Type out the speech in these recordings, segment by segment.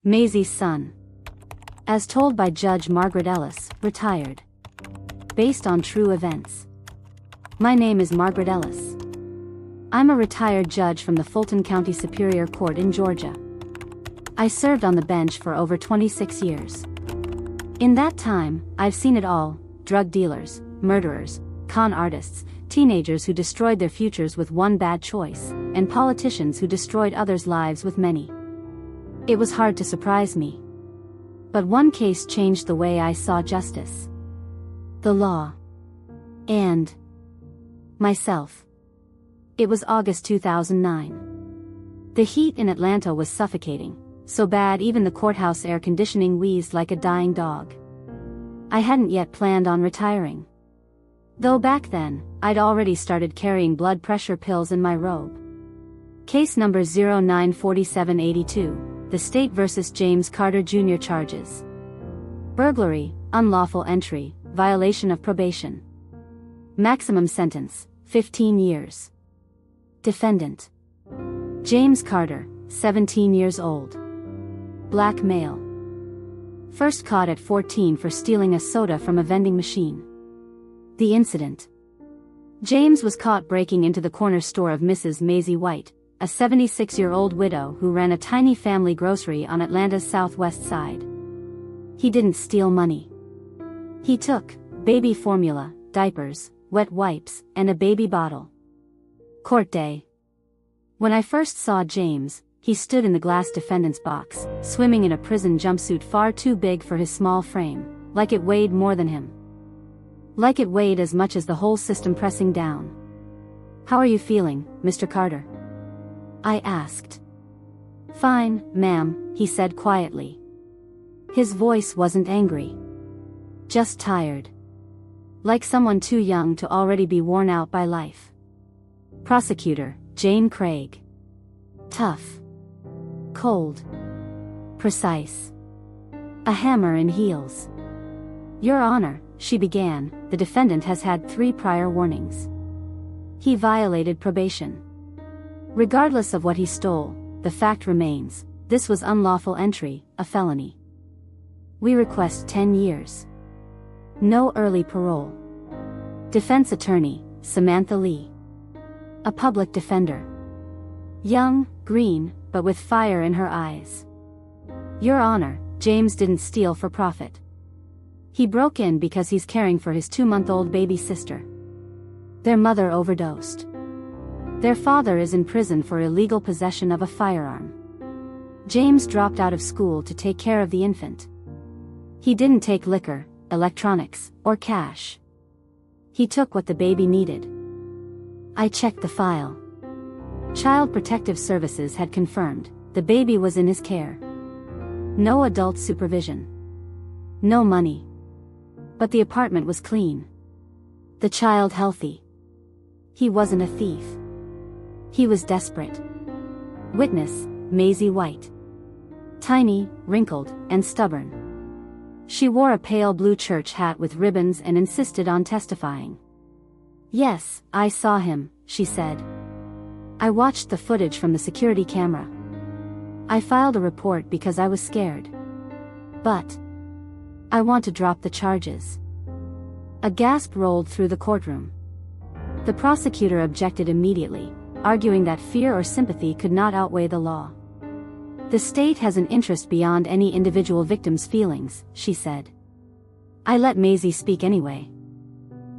Maisie's son. As told by Judge Margaret Ellis, retired. Based on true events. My name is Margaret Ellis. I'm a retired judge from the Fulton County Superior Court in Georgia. I served on the bench for over 26 years. In that time, I've seen it all: drug dealers, murderers, con artists, teenagers who destroyed their futures with one bad choice, and politicians who destroyed others' lives with many. It was hard to surprise me. But one case changed the way I saw justice, the law, and myself. It was August 2009. The heat in Atlanta was suffocating, so bad even the courthouse air conditioning wheezed like a dying dog. I hadn't yet planned on retiring. Though back then, I'd already started carrying blood pressure pills in my robe. Case number 094782, the State vs. James Carter Jr. charges: burglary, unlawful entry, violation of probation. Maximum sentence, 15 years. Defendant: James Carter, 17 years old. Black male. First caught at 14 for stealing a soda from a vending machine. The incident: James was caught breaking into the corner store of Mrs. Maisie White, a 76-year-old widow who ran a tiny family grocery on Atlanta's southwest side. He didn't steal money. He took baby formula, diapers, wet wipes, and a baby bottle. Court day. When I first saw James, he stood in the glass defendant's box, swimming in a prison jumpsuit far too big for his small frame, like it weighed more than him. Like it weighed as much as the whole system pressing down. "How are you feeling, Mr. Carter?" I asked. "Fine, ma'am," he said quietly. His voice wasn't angry. Just tired. Like someone too young to already be worn out by life. Prosecutor: Jane Craig. Tough. Cold. Precise. A hammer in heels. "Your Honor," she began, "the defendant has had 3 prior warnings. He violated probation. Regardless of what he stole, the fact remains, this was unlawful entry, a felony. We request 10 years. No early parole." Defense attorney: Samantha Lee. A public defender. Young, green, but with fire in her eyes. "Your Honor, James didn't steal for profit. He broke in because he's caring for his 2-month-old baby sister. Their mother overdosed. Their father is in prison for illegal possession of a firearm. James dropped out of school to take care of the infant. He didn't take liquor, electronics, or cash. He took what the baby needed." I checked the file. Child Protective Services had confirmed the baby was in his care. No adult supervision. No money. But the apartment was clean. The child healthy. He wasn't a thief. He was desperate. Witness: Maisie White. Tiny, wrinkled, and stubborn. She wore a pale blue church hat with ribbons and insisted on testifying. "Yes, I saw him," she said. "I watched the footage from the security camera. I filed a report because I was scared. But I want to drop the charges." A gasp rolled through the courtroom. The prosecutor objected immediately, arguing that fear or sympathy could not outweigh the law. "The state has an interest beyond any individual victim's feelings," she said. I let Maisie speak anyway.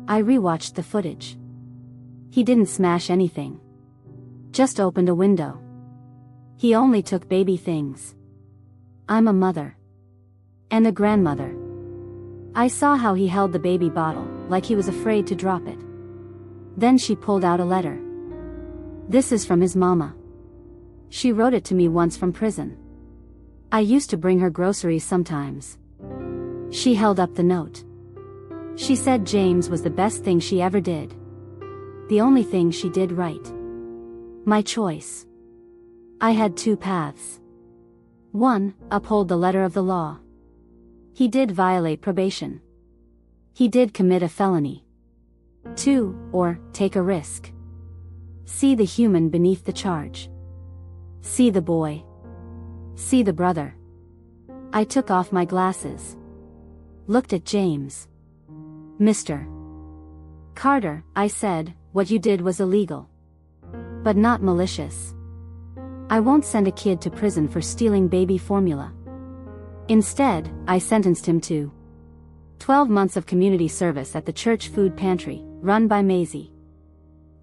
I rewatched the footage. He didn't smash anything. Just opened a window. He only took baby things. I'm a mother. And a grandmother. I saw how he held the baby bottle, like he was afraid to drop it. Then she pulled out a letter. "This is from his mama. She wrote it to me once from prison. I used to bring her groceries sometimes." She held up the note. She said James was the best thing she ever did. The only thing she did right. My choice. I had 2 paths. 1, uphold the letter of the law. He did violate probation. He did commit a felony. 2, or take a risk. See the human beneath the charge. See the boy. See the brother. I took off my glasses. Looked at James. Mr. Carter, I said, what you did was illegal. But not malicious. I won't send a kid to prison for stealing baby formula. Instead, I sentenced him to 12 months of community service at the church food pantry, run by Maisie.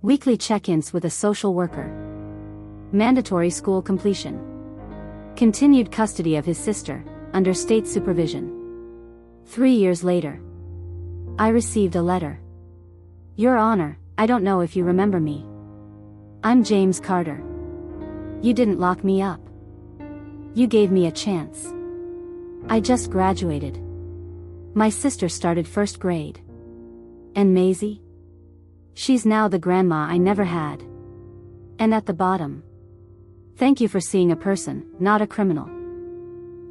Weekly check-ins with a social worker. Mandatory school completion. Continued custody of his sister, under state supervision. 3 years later, I received a letter. Your Honor, I don't know if you remember me. I'm James Carter. You didn't lock me up. You gave me a chance. I just graduated. My sister started first grade. And Maisie? She's now the grandma I never had. And at the bottom. Thank you for seeing a person, not a criminal.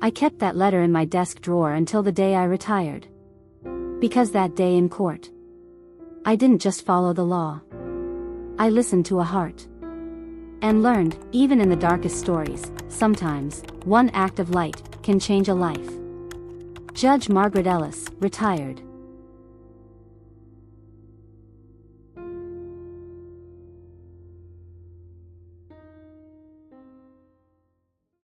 I kept that letter in my desk drawer until the day I retired. Because that day in court, I didn't just follow the law. I listened to a heart. And learned, even in the darkest stories, sometimes, one act of light can change a life. Judge Margaret Ellis, retired.